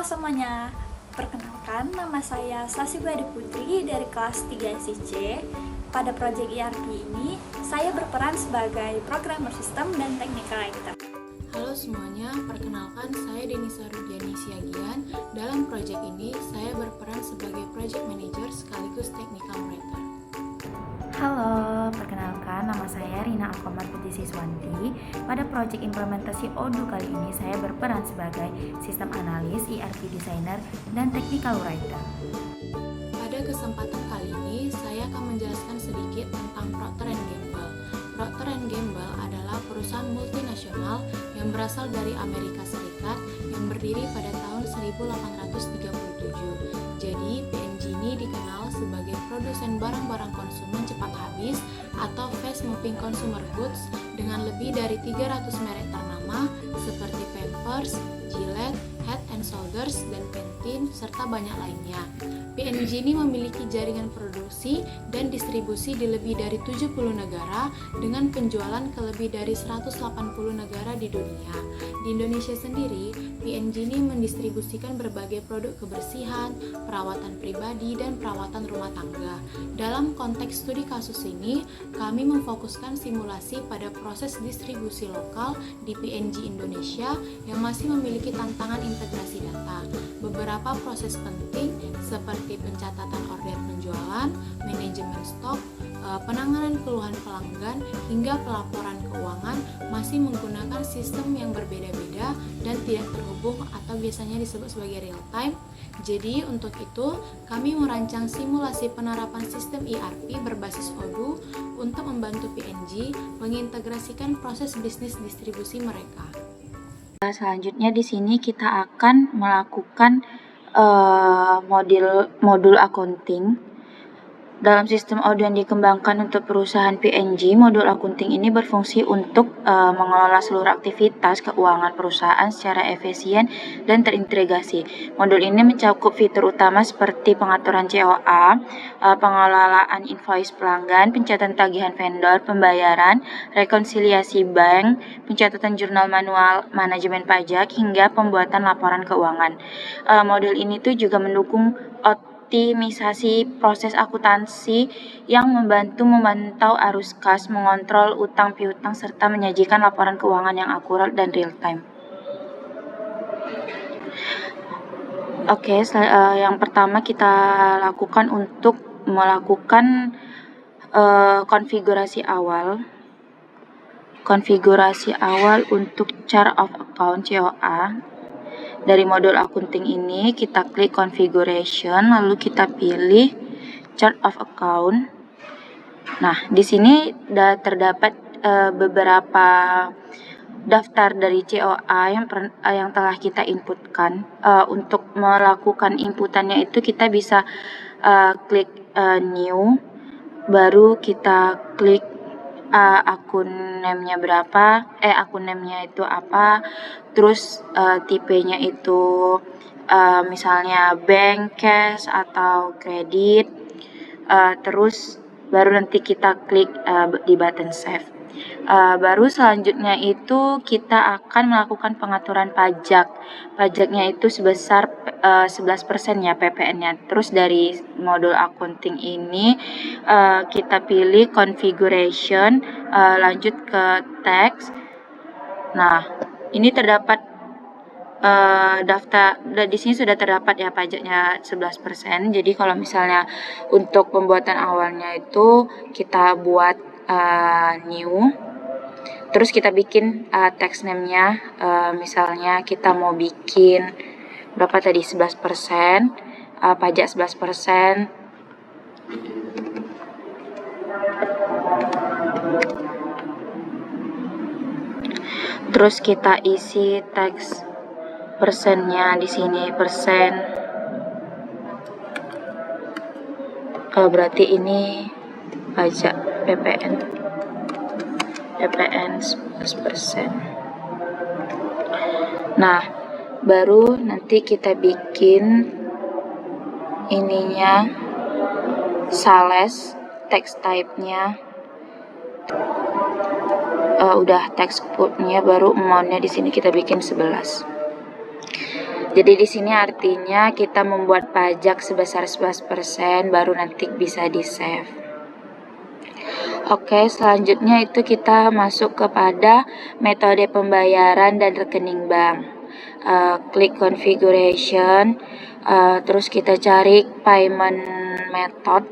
semuanya, perkenalkan nama saya Slasibu Adi Putri dari kelas 3 SIC. Pada proyek ERP ini, saya berperan sebagai programmer sistem dan technical writer. Halo semuanya, perkenalkan saya Denisa Rudiani Siagian. Dalam proyek ini, saya berperan sebagai project manager sekaligus technical writer. Halo, perkenalkan nama saya Rina Alkomar Putri Siswanti. Pada proyek implementasi Odoo kali ini saya berperan sebagai sistem analis, ERP designer, dan technical writer. Pada kesempatan kali ini, saya akan menjelaskan sedikit tentang Procter & Gamble. Procter & Gamble adalah perusahaan multinasional yang berasal dari Amerika Serikat yang berdiri pada tahun 1837. Jadi, P&G ini dikenal sebagai produsen barang-barang konsumen cepat habis atau fast moving consumer goods dengan lebih dari 300 merek ternama seperti Pampers, Gillette, Head and Shoulders, dan Pantene, serta banyak lainnya. P&G ini memiliki jaringan produksi dan distribusi di lebih dari 70 negara dengan penjualan ke lebih dari 180 negara di dunia. Di Indonesia sendiri, P&G ini mendistribusikan berbagai produk kebersihan, perawatan pribadi, dan perawatan rumah tangga. Dalam konteks studi kasus ini, kami memfokuskan simulasi pada proses distribusi lokal di P&G Indonesia yang masih memiliki tantangan integrasi data. Beberapa proses penting seperti pencatatan order penjualan, manajemen stok, penanganan keluhan pelanggan, hingga pelaporan keuangan masih menggunakan sistem yang berbeda-beda dan tidak terhubung atau biasanya disebut sebagai real time. Jadi untuk itu, kami merancang simulasi penerapan sistem ERP berbasis Odoo untuk membantu P&G mengintegrasikan proses bisnis distribusi mereka. Selanjutnya di sini kita akan melakukan modul accounting. Dalam sistem Odoo yang dikembangkan untuk perusahaan P&G, modul accounting ini berfungsi untuk mengelola seluruh aktivitas keuangan perusahaan secara efisien dan terintegrasi. Modul ini mencakup fitur utama seperti pengaturan COA, pengelolaan invoice pelanggan, pencatatan tagihan vendor, pembayaran, rekonsiliasi bank, pencatatan jurnal manual manajemen pajak, hingga pembuatan laporan keuangan. Modul ini tuh juga mendukung optimisasi proses akuntansi yang membantu memantau arus kas, mengontrol utang piutang, serta menyajikan laporan keuangan yang akurat dan real time. Oke, yang pertama kita lakukan untuk melakukan konfigurasi awal. Konfigurasi awal untuk chart of account COA. Dari modul accounting ini kita klik configuration, lalu kita pilih chart of account. Nah, di sini terdapat beberapa daftar dari COA yang telah kita inputkan. Untuk melakukan inputannya itu kita bisa klik new, baru kita klik akun name-nya akun name-nya itu apa, terus tipenya itu misalnya bank, cash, atau kredit, terus baru nanti kita klik di button save. Baru selanjutnya itu kita akan melakukan pengaturan pajak. Pajaknya itu sebesar 11% ya PPN-nya. Terus dari modul accounting ini kita pilih configuration, lanjut ke tax. Nah, ini terdapat daftar di sini sudah terdapat ya pajaknya 11%. Jadi kalau misalnya untuk pembuatan awalnya itu kita buat new, terus kita bikin text name-nya, misalnya kita mau bikin berapa tadi, 11%, pajak 11%. Terus kita isi teks persennya di sini, persen. Berarti ini pajak PPN 11%. Nah, baru nanti kita bikin ininya sales, text type-nya. Udah text code-nya, baru amount-nya di sini kita bikin 11. Jadi di sini artinya kita membuat pajak sebesar 11% baru nanti bisa di-save. Oke, selanjutnya itu kita masuk kepada metode pembayaran dan rekening bank. Klik configuration, terus kita cari payment method,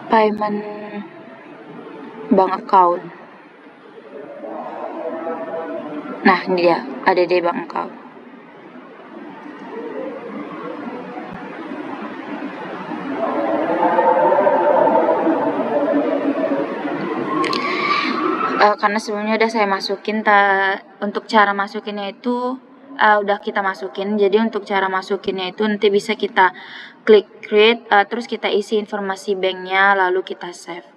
payment bank account. Nah, ini dia, ada di bank account. Karena sebelumnya udah saya masukin, untuk cara masukinnya itu udah kita masukin. Jadi untuk cara masukinnya itu nanti bisa kita klik create, terus kita isi informasi banknya, lalu kita save.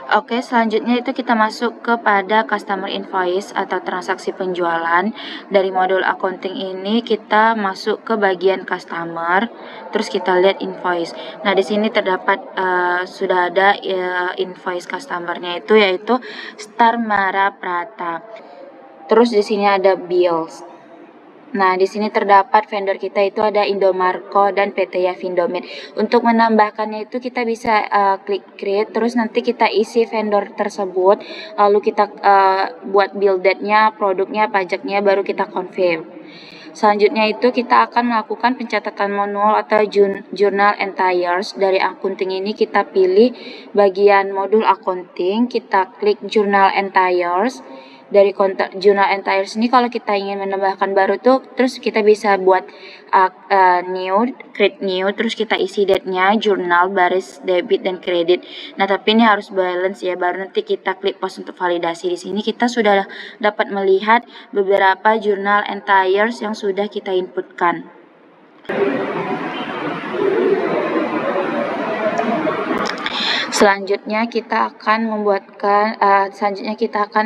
Oke, selanjutnya itu kita masuk kepada customer invoice atau transaksi penjualan. Dari modul accounting ini kita masuk ke bagian customer, terus kita lihat invoice. Nah, di sini terdapat sudah ada invoice customernya itu yaitu Star Mara Prata. Terus di sini ada bills. Nah, di sini terdapat vendor kita itu ada Indomarko dan PT Yavindomit. Untuk menambahkannya itu kita bisa klik create, terus nanti kita isi vendor tersebut, lalu kita buat bill date-nya, produknya, pajaknya, baru kita confirm. Selanjutnya itu kita akan melakukan pencatatan manual atau journal entries. Dari accounting ini kita pilih bagian modul accounting, kita klik journal entries. Dari kontak journal entries ini kalau kita ingin menambahkan baru tuh, terus kita bisa buat create new, terus kita isi date-nya, jurnal, baris debit dan kredit. Nah, tapi ini harus balance ya, baru nanti kita klik post untuk validasi. Di sini kita sudah dapat melihat beberapa journal entries yang sudah kita inputkan. Selanjutnya kita akan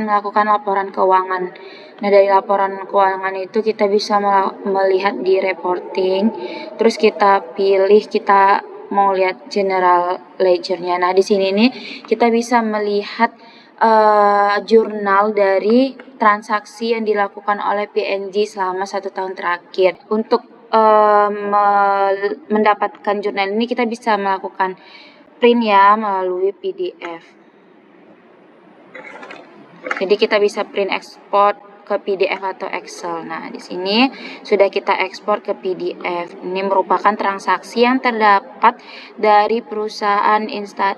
melakukan laporan keuangan. Nah, dari laporan keuangan itu kita bisa melihat di reporting, terus kita pilih, kita mau lihat general ledger-nya. Nah, di sini nih kita bisa melihat jurnal dari transaksi yang dilakukan oleh PNG selama 1 tahun terakhir. Untuk mendapatkan jurnal ini kita bisa melakukan print ya melalui PDF. Jadi kita bisa print export ke PDF atau Excel. Nah, di sini sudah kita ekspor ke PDF. Ini merupakan transaksi yang terdapat dari perusahaan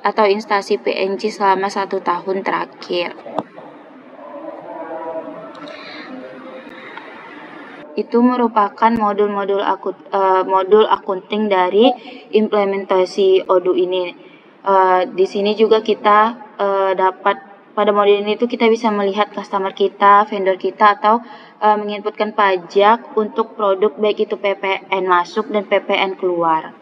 atau instansi PNG selama 1 tahun terakhir. Itu merupakan modul accounting dari implementasi Odoo ini. Di sini juga kita dapat pada modul ini tuh kita bisa melihat customer kita, vendor kita, atau menginputkan pajak untuk produk baik itu PPN masuk dan PPN keluar.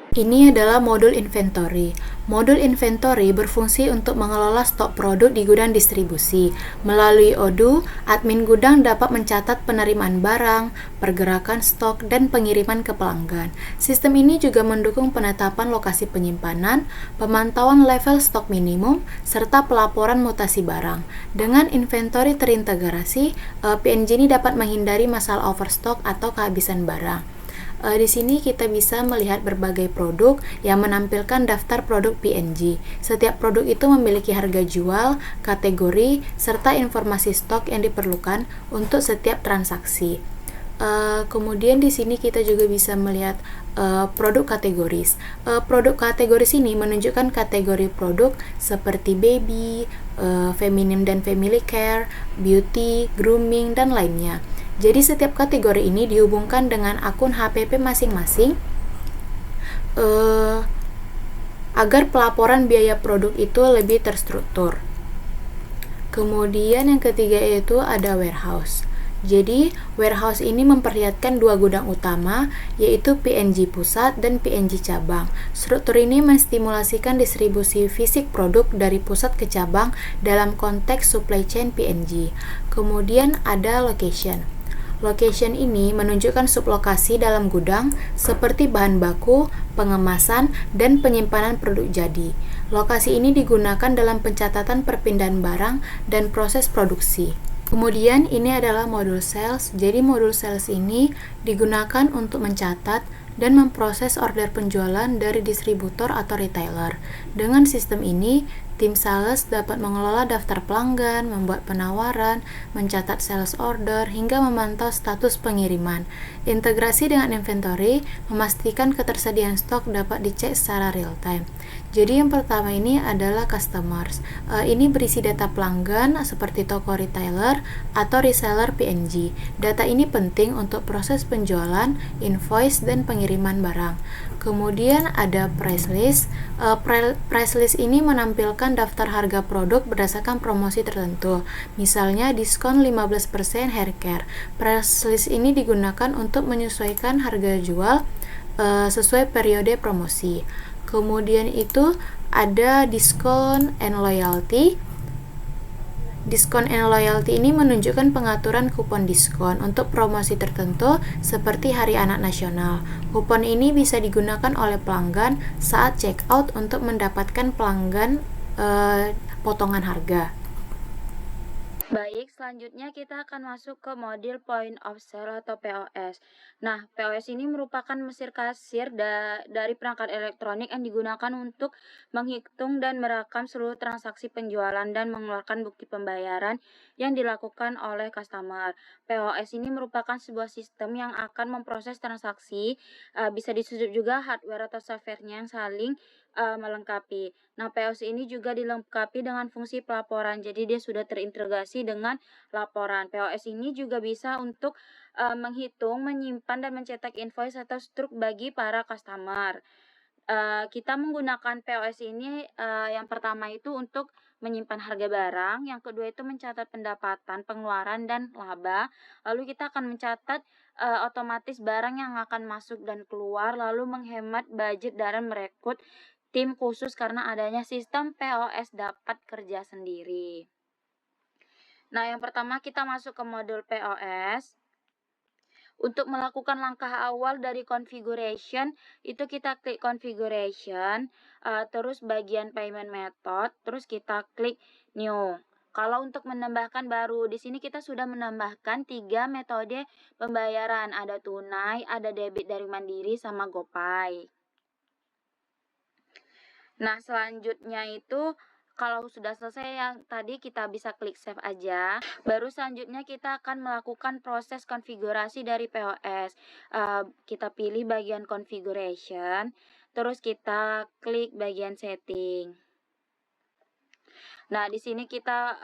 Ini adalah modul inventory. Modul inventory berfungsi untuk mengelola stok produk di gudang distribusi. Melalui Odoo, admin gudang dapat mencatat penerimaan barang, pergerakan stok, dan pengiriman ke pelanggan. Sistem ini juga mendukung penetapan lokasi penyimpanan, pemantauan level stok minimum, serta pelaporan mutasi barang. Dengan inventory terintegrasi, PNG ini dapat menghindari masalah overstock atau kehabisan barang. Di sini kita bisa melihat berbagai produk yang menampilkan daftar produk PNG. Setiap produk itu memiliki harga jual, kategori, serta informasi stok yang diperlukan untuk setiap transaksi. Kemudian di sini kita juga bisa melihat produk kategoris. Produk kategoris ini menunjukkan kategori produk seperti baby, feminim dan family care, beauty, grooming, dan lainnya. Jadi setiap kategori ini dihubungkan dengan akun HPP masing-masing agar pelaporan biaya produk itu lebih terstruktur. Kemudian yang ketiga yaitu ada warehouse. Jadi warehouse ini memperlihatkan 2 gudang utama, yaitu PNG pusat dan PNG cabang. Struktur ini menstimulasikan distribusi fisik produk dari pusat ke cabang dalam konteks supply chain PNG. Kemudian ada location. Location ini menunjukkan sublokasi dalam gudang seperti bahan baku, pengemasan, dan penyimpanan produk jadi. Lokasi ini digunakan dalam pencatatan perpindahan barang dan proses produksi. Kemudian ini adalah modul sales. Jadi modul sales ini digunakan untuk mencatat dan memproses order penjualan dari distributor atau retailer. Dengan sistem ini, tim sales dapat mengelola daftar pelanggan, membuat penawaran, mencatat sales order, hingga memantau status pengiriman. Integrasi dengan inventory memastikan ketersediaan stok dapat dicek secara real time. Jadi yang pertama ini adalah customers. Ini berisi data pelanggan seperti toko retailer atau reseller PNG. Data ini penting untuk proses penjualan, invoice, dan pengiriman barang. Kemudian ada price list. Price list ini menampilkan daftar harga produk berdasarkan promosi tertentu. Misalnya diskon 15% hair care. Price list ini digunakan untuk menyesuaikan harga jual sesuai periode promosi. Kemudian itu ada diskon and loyalty. Diskon and loyalty ini menunjukkan pengaturan kupon diskon untuk promosi tertentu seperti Hari Anak Nasional. Kupon ini bisa digunakan oleh pelanggan saat check out untuk mendapatkan potongan harga. Baik, selanjutnya kita akan masuk ke modul Point of Sale atau POS. Nah, POS ini merupakan mesin kasir dari perangkat elektronik yang digunakan untuk menghitung dan merekam seluruh transaksi penjualan dan mengeluarkan bukti pembayaran yang dilakukan oleh customer. POS ini merupakan sebuah sistem yang akan memproses transaksi, bisa disebut juga hardware atau software-nya yang saling melengkapi. Nah, POS ini juga dilengkapi dengan fungsi pelaporan, jadi dia sudah terintegrasi dengan laporan. POS ini juga bisa untuk menghitung, menyimpan, dan mencetak invoice atau struk bagi para customer. Kita menggunakan POS ini yang pertama itu untuk menyimpan harga barang, yang kedua itu mencatat pendapatan, pengeluaran, dan laba. Lalu kita akan mencatat otomatis barang yang akan masuk dan keluar, lalu menghemat budget dan merekrut tim khusus karena adanya sistem POS dapat kerja sendiri. Nah, yang pertama kita masuk ke modul POS. Untuk melakukan langkah awal dari configuration, itu kita klik configuration, terus bagian payment method, terus kita klik new. Kalau untuk menambahkan baru, di sini kita sudah menambahkan 3 metode pembayaran, ada tunai, ada debit dari Mandiri, sama GoPay. Nah, selanjutnya itu kalau sudah selesai yang tadi kita bisa klik save aja. Baru selanjutnya kita akan melakukan proses konfigurasi dari POS. Kita pilih bagian configuration, terus kita klik bagian setting. Nah, di sini kita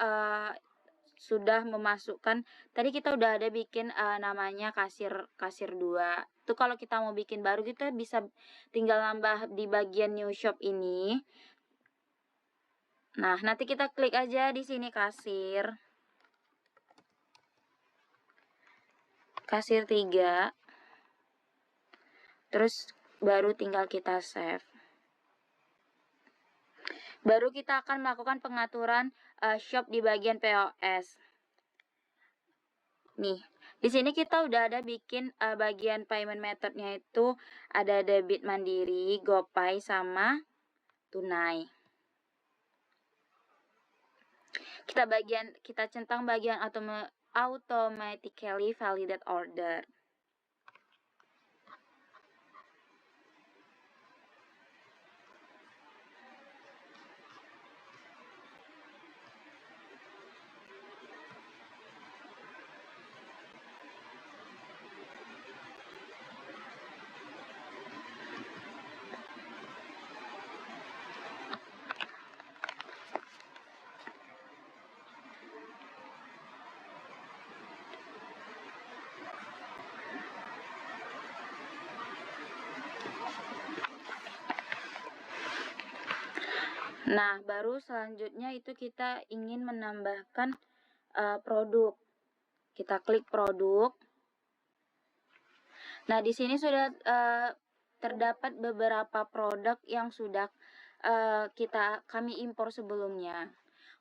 sudah memasukkan, tadi kita udah ada bikin namanya kasir 2. Itu kalau kita mau bikin baru kita bisa tinggal nambah di bagian new shop ini. Nah, nanti kita klik aja di sini kasir 3. Terus baru tinggal kita save. Baru kita akan melakukan pengaturan shop di bagian POS. Nih, di sini kita udah ada bikin bagian payment methodnya itu ada debit Mandiri, GoPay, sama tunai. Kita centang bagian automatically validate order. Nah, baru selanjutnya itu kita ingin menambahkan produk. Kita klik produk. Nah, di sini sudah terdapat beberapa produk yang sudah kami impor sebelumnya.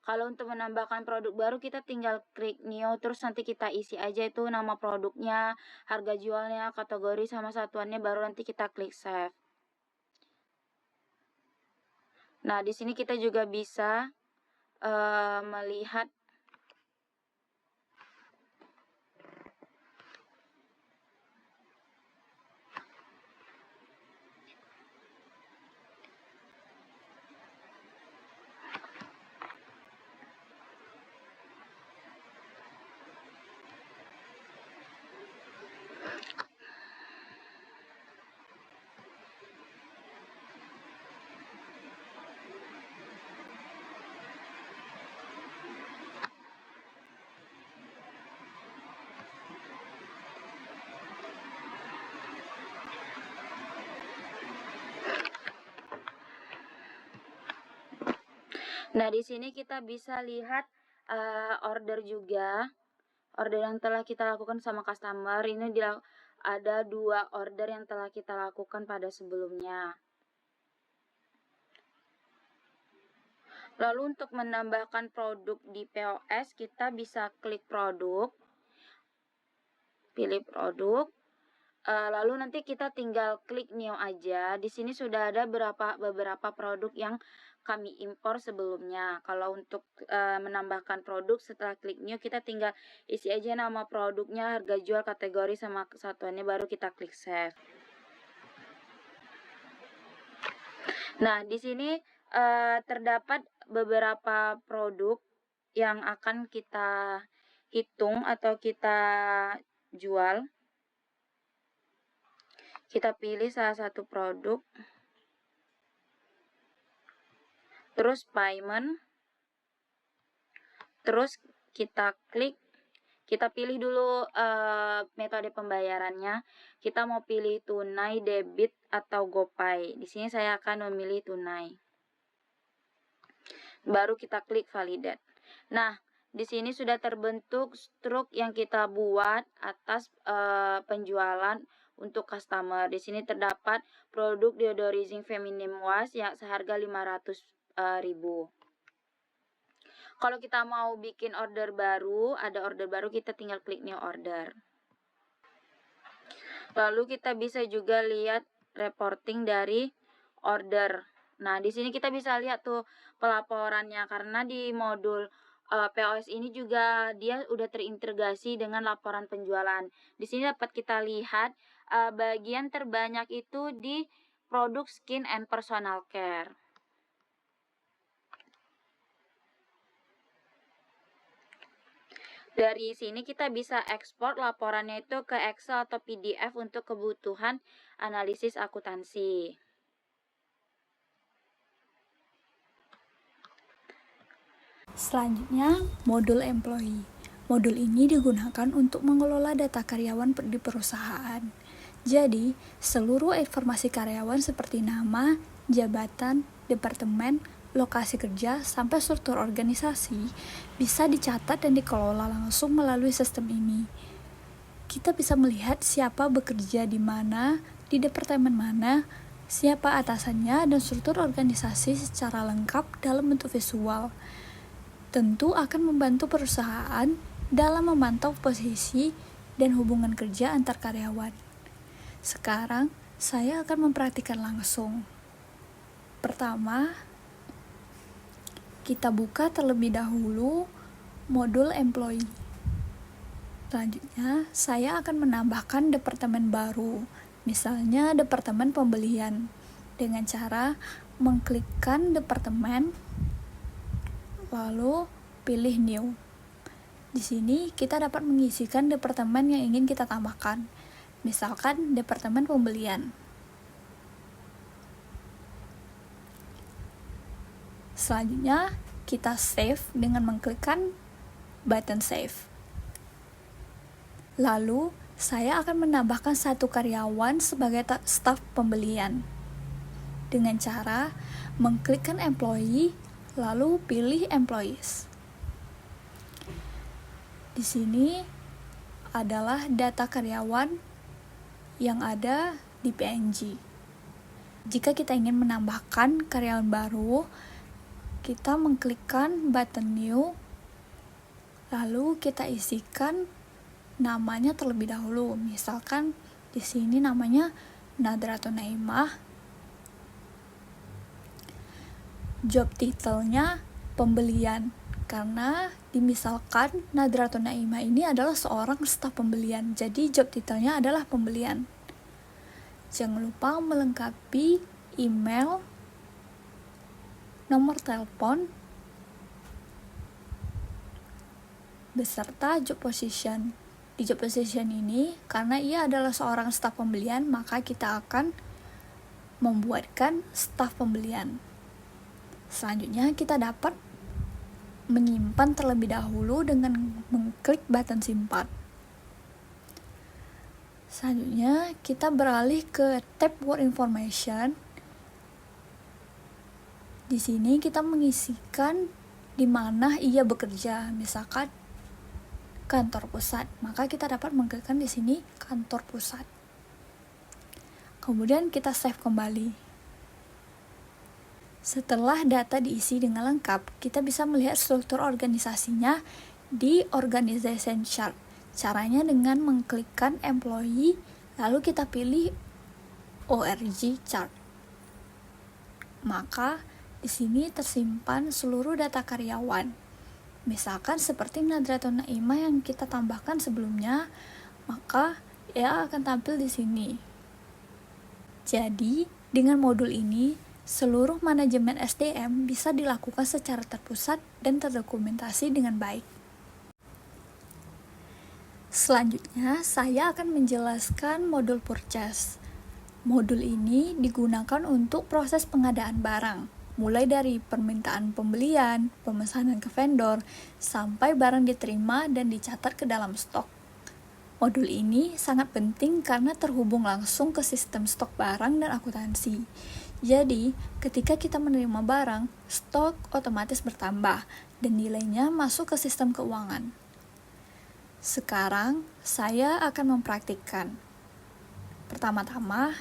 Kalau untuk menambahkan produk baru kita tinggal klik new, terus nanti kita isi aja itu nama produknya, harga jualnya, kategori sama satuannya, baru nanti kita klik save. Nah, di sini kita juga bisa melihat Nah, di sini kita bisa lihat order juga. Order yang telah kita lakukan sama customer ini ada 2 order yang telah kita lakukan pada sebelumnya. Lalu untuk menambahkan produk di POS, kita bisa klik produk, pilih produk, lalu nanti kita tinggal klik new aja. Di sini sudah ada beberapa produk yang kami impor sebelumnya. Kalau untuk menambahkan produk setelah klik new, kita tinggal isi aja nama produknya, harga jual, kategori, sama kesatuannya, baru kita klik save. Nah, di sini terdapat beberapa produk yang akan kita hitung atau kita jual. Kita pilih salah satu produk, terus payment, terus kita klik, kita pilih dulu metode pembayarannya. Kita mau pilih tunai, debit, atau GoPay. Di sini saya akan memilih tunai. Baru kita klik validate. Nah, di sini sudah terbentuk struk yang kita buat atas penjualan untuk customer. Di sini terdapat produk deodorizing feminine wash yang seharga 500.000. Kalau kita mau bikin order baru, ada order baru, kita tinggal klik new order. Lalu kita bisa juga lihat reporting dari order. Nah, di sini kita bisa lihat tuh pelaporannya, karena di modul POS ini juga dia udah terintegrasi dengan laporan penjualan. Di sini dapat kita lihat bagian terbanyak itu di produk skin and personal care. Dari sini kita bisa ekspor laporannya itu ke Excel atau PDF untuk kebutuhan analisis akuntansi. Selanjutnya, modul employee. Modul ini digunakan untuk mengelola data karyawan di perusahaan. Jadi, seluruh informasi karyawan seperti nama, jabatan, departemen, lokasi kerja, sampai struktur organisasi bisa dicatat dan dikelola langsung melalui sistem ini. Kita bisa melihat siapa bekerja di mana, di departemen mana, siapa atasannya, dan struktur organisasi secara lengkap dalam bentuk visual. Tentu akan membantu perusahaan dalam memantau posisi dan hubungan kerja antar karyawan. Sekarang, saya akan mempraktikkan langsung. Pertama, kita buka terlebih dahulu modul employee. Selanjutnya, saya akan menambahkan departemen baru, misalnya departemen pembelian, dengan cara mengklikkan departemen, lalu pilih new. Di sini kita dapat mengisikan departemen yang ingin kita tambahkan, misalkan departemen pembelian. Selanjutnya, kita save dengan mengklikkan button save. Lalu, saya akan menambahkan 1 karyawan sebagai staf pembelian dengan cara mengklikkan employee, lalu pilih employees. Di sini adalah data karyawan yang ada di PNG. Jika kita ingin menambahkan karyawan baru, kita mengklikkan button new, lalu kita isikan namanya terlebih dahulu. Misalkan di sini namanya Nadratun Naimah. Job title-nya pembelian, karena dimisalkan Nadratun Naimah ini adalah seorang staf pembelian, jadi job title-nya adalah pembelian. Jangan lupa melengkapi email, nomor telepon, beserta job position. Di job position ini, karena ia adalah seorang staf pembelian, maka kita akan membuatkan staf pembelian. Selanjutnya, kita dapat menyimpan terlebih dahulu dengan mengklik button simpan. Selanjutnya, kita beralih ke tab Work Information. Di Di sini kita mengisikan di mana ia bekerja, misalkan kantor pusat, maka kita dapat mengklikkan di sini kantor pusat. Kemudian kita save kembali. Setelah data diisi dengan lengkap, kita bisa melihat struktur organisasinya di organization chart. Caranya dengan mengklikkan employee, lalu kita pilih org chart. Maka di sini tersimpan seluruh data karyawan. Misalkan seperti Nadratul Naimah yang kita tambahkan sebelumnya, maka ia akan tampil di sini. Jadi, dengan modul ini, seluruh manajemen SDM bisa dilakukan secara terpusat dan terdokumentasi dengan baik. Selanjutnya, saya akan menjelaskan modul purchase. Modul ini digunakan untuk proses pengadaan barang, mulai dari permintaan pembelian, pemesanan ke vendor, sampai barang diterima dan dicatat ke dalam stok. Modul ini sangat penting karena terhubung langsung ke sistem stok barang dan akuntansi. Jadi, ketika kita menerima barang, stok otomatis bertambah dan nilainya masuk ke sistem keuangan. Sekarang, saya akan mempraktikkan. Pertama-tama,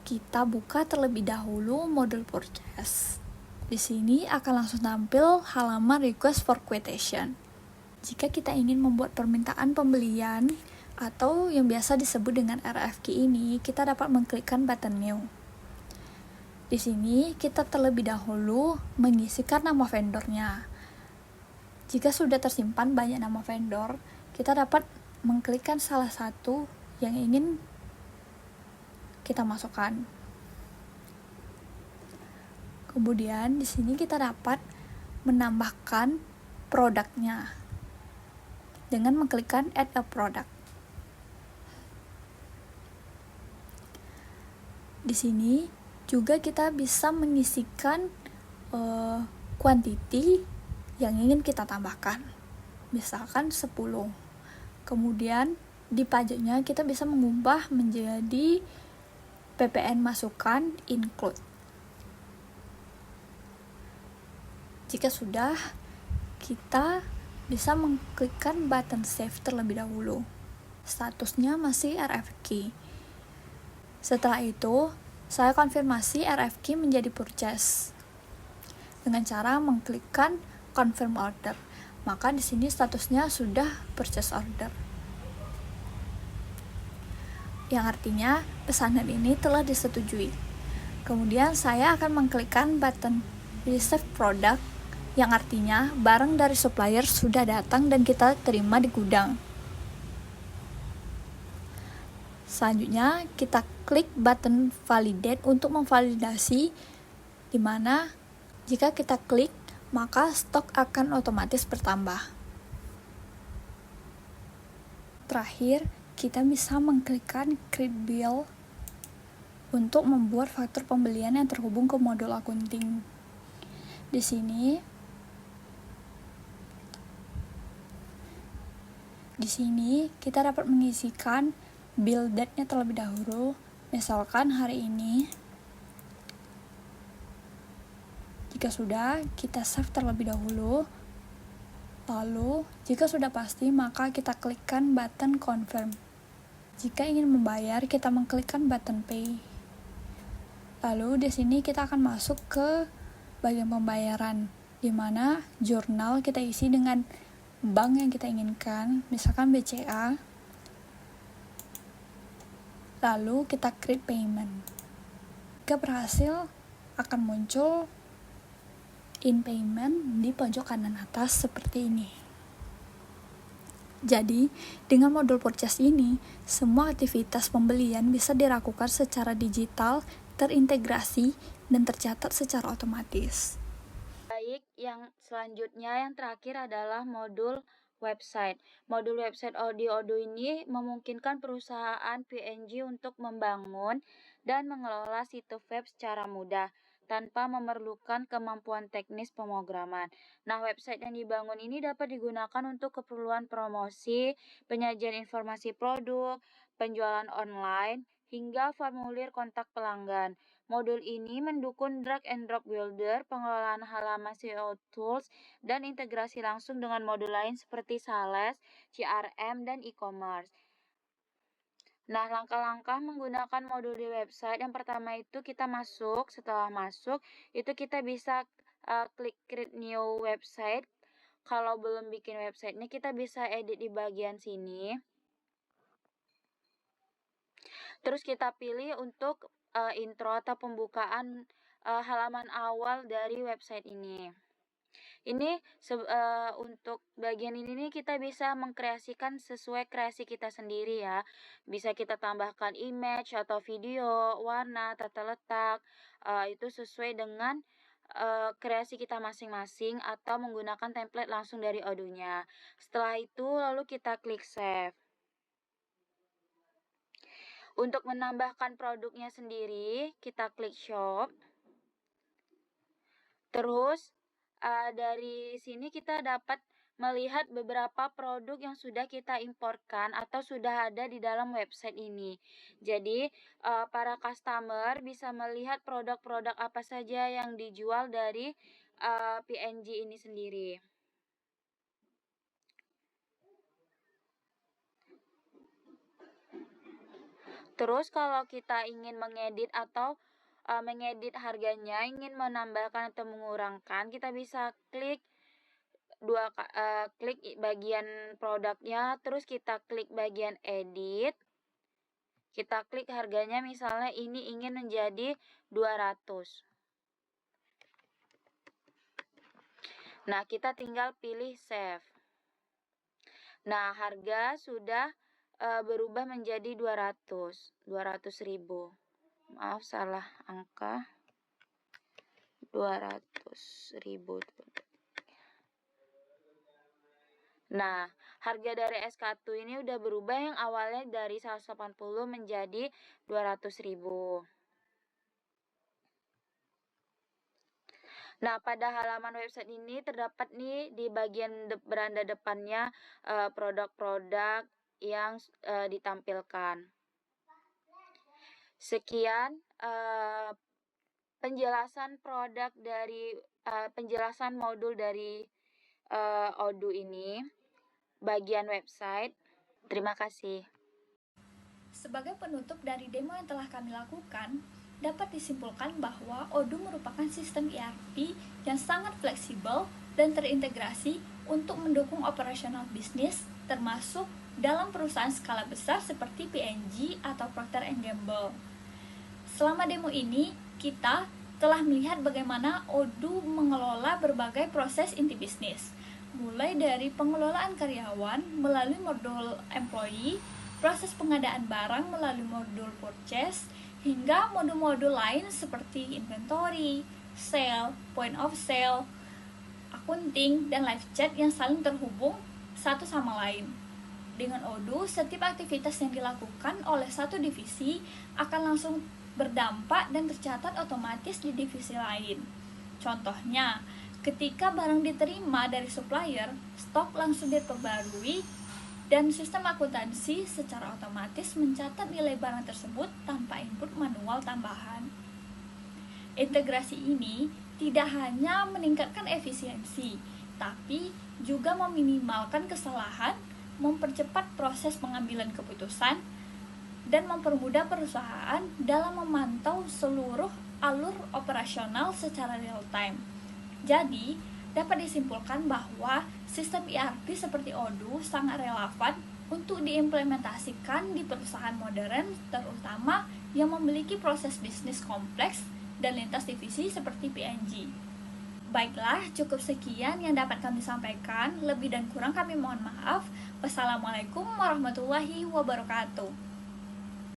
kita buka terlebih dahulu modul purchase. Di sini akan langsung tampil halaman request for quotation. Jika kita ingin membuat permintaan pembelian atau yang biasa disebut dengan RFQ ini, kita dapat mengklikkan button new. Di sini kita terlebih dahulu mengisikan nama vendornya. Jika sudah tersimpan banyak nama vendor, kita dapat mengklikkan salah satu yang ingin kita masukkan. Kemudian di sini kita dapat menambahkan produknya dengan mengklikkan add a product. Di sini juga kita bisa mengisikan quantity yang ingin kita tambahkan. Misalkan 10. Kemudian di pajaknya kita bisa mengubah menjadi PPN masukan include. Jika sudah, kita bisa mengklikkan button save terlebih dahulu. Statusnya masih RFQ. Setelah itu, saya konfirmasi RFQ menjadi purchase dengan cara mengklikkan confirm order. Maka di sini statusnya sudah purchase order. Yang artinya pesanan ini telah disetujui. Kemudian saya akan mengklikkan button receive product, yang artinya barang dari supplier sudah datang dan kita terima di gudang. Selanjutnya kita klik button validate untuk memvalidasi, di mana jika kita klik maka stok akan otomatis bertambah. Terakhir, kita bisa mengklikkan create bill untuk membuat faktur pembelian yang terhubung ke modul accounting. Di sini kita dapat mengisikan bill date-nya terlebih dahulu. Misalkan hari ini. Jika sudah, kita save terlebih dahulu. Lalu, jika sudah pasti, maka kita klikkan button confirm. Jika ingin membayar, kita mengklikkan button pay. Lalu di sini kita akan masuk ke bagian pembayaran, di mana jurnal kita isi dengan bank yang kita inginkan, misalkan BCA. Lalu kita create payment. Jika berhasil, akan muncul in payment di pojok kanan atas seperti ini. Jadi, dengan modul purchase ini, semua aktivitas pembelian bisa dilakukan secara digital, terintegrasi, dan tercatat secara otomatis. Baik, yang selanjutnya yang terakhir adalah modul website. Modul website Odoo ini memungkinkan perusahaan PNG untuk membangun dan mengelola situs web secara mudah tanpa memerlukan kemampuan teknis pemrograman. Nah, website yang dibangun ini dapat digunakan untuk keperluan promosi, penyajian informasi produk, penjualan online, hingga formulir kontak pelanggan. Modul ini mendukung drag and drop builder, pengelolaan halaman SEO tools, dan integrasi langsung dengan modul lain seperti sales, CRM, dan e-commerce. Nah, langkah-langkah menggunakan modul di website, yang pertama itu kita masuk, setelah masuk, itu kita bisa klik create new website. Kalau belum bikin websitenya, kita bisa edit di bagian sini. Terus kita pilih untuk intro atau pembukaan halaman awal dari website ini. Ini untuk bagian ini nih kita bisa mengkreasikan sesuai kreasi kita sendiri ya. Bisa kita tambahkan image atau video, warna, tata letak, itu sesuai dengan kreasi kita masing-masing atau menggunakan template langsung dari Odoo-nya. Setelah itu lalu kita klik save. Untuk menambahkan produknya sendiri, kita klik shop. Terus dari sini kita dapat melihat beberapa produk yang sudah kita imporkan atau sudah ada di dalam website ini. Jadi para customer bisa melihat produk-produk apa saja yang dijual dari PNG ini sendiri. Terus kalau kita ingin mengedit atau mengedit harganya, ingin menambahkan atau mengurangkan, kita bisa klik klik bagian produknya, terus kita klik bagian edit. Kita klik harganya, misalnya ini ingin menjadi 200. Nah, kita tinggal pilih save. Nah, harga sudah berubah menjadi 200.000. Maaf, salah angka. 200.000. Nah, harga dari SK2 ini udah berubah, yang awalnya dari 180 menjadi 200.000. Nah, pada halaman website ini terdapat nih di bagian beranda depannya produk-produk yang ditampilkan. Sekian penjelasan produk dari penjelasan modul dari Odoo ini bagian website. Terima kasih. Sebagai penutup dari demo yang telah kami lakukan, dapat disimpulkan bahwa Odoo merupakan sistem ERP yang sangat fleksibel dan terintegrasi untuk mendukung operasional bisnis, termasuk dalam perusahaan skala besar seperti P&G atau Procter & Gamble. Selama demo ini, kita telah melihat bagaimana Odoo mengelola berbagai proses inti bisnis, mulai dari pengelolaan karyawan melalui modul employee, proses pengadaan barang melalui modul purchase, hingga modul-modul lain seperti inventory, sale, point of sale, accounting, dan live chat yang saling terhubung satu sama lain. Dengan Odoo, setiap aktivitas yang dilakukan oleh satu divisi akan langsung berdampak dan tercatat otomatis di divisi lain. Contohnya, ketika barang diterima dari supplier, stok langsung diperbarui dan sistem akuntansi secara otomatis mencatat nilai barang tersebut tanpa input manual tambahan. Integrasi ini tidak hanya meningkatkan efisiensi, tapi juga meminimalkan kesalahan, mempercepat proses pengambilan keputusan, dan mempermudah perusahaan dalam memantau seluruh alur operasional secara real time. Jadi, dapat disimpulkan bahwa sistem ERP seperti Odoo sangat relevan untuk diimplementasikan di perusahaan modern, terutama yang memiliki proses bisnis kompleks dan lintas divisi seperti P&G. Baiklah, cukup sekian yang dapat kami sampaikan. Lebih dan kurang kami mohon maaf. Wassalamualaikum warahmatullahi wabarakatuh.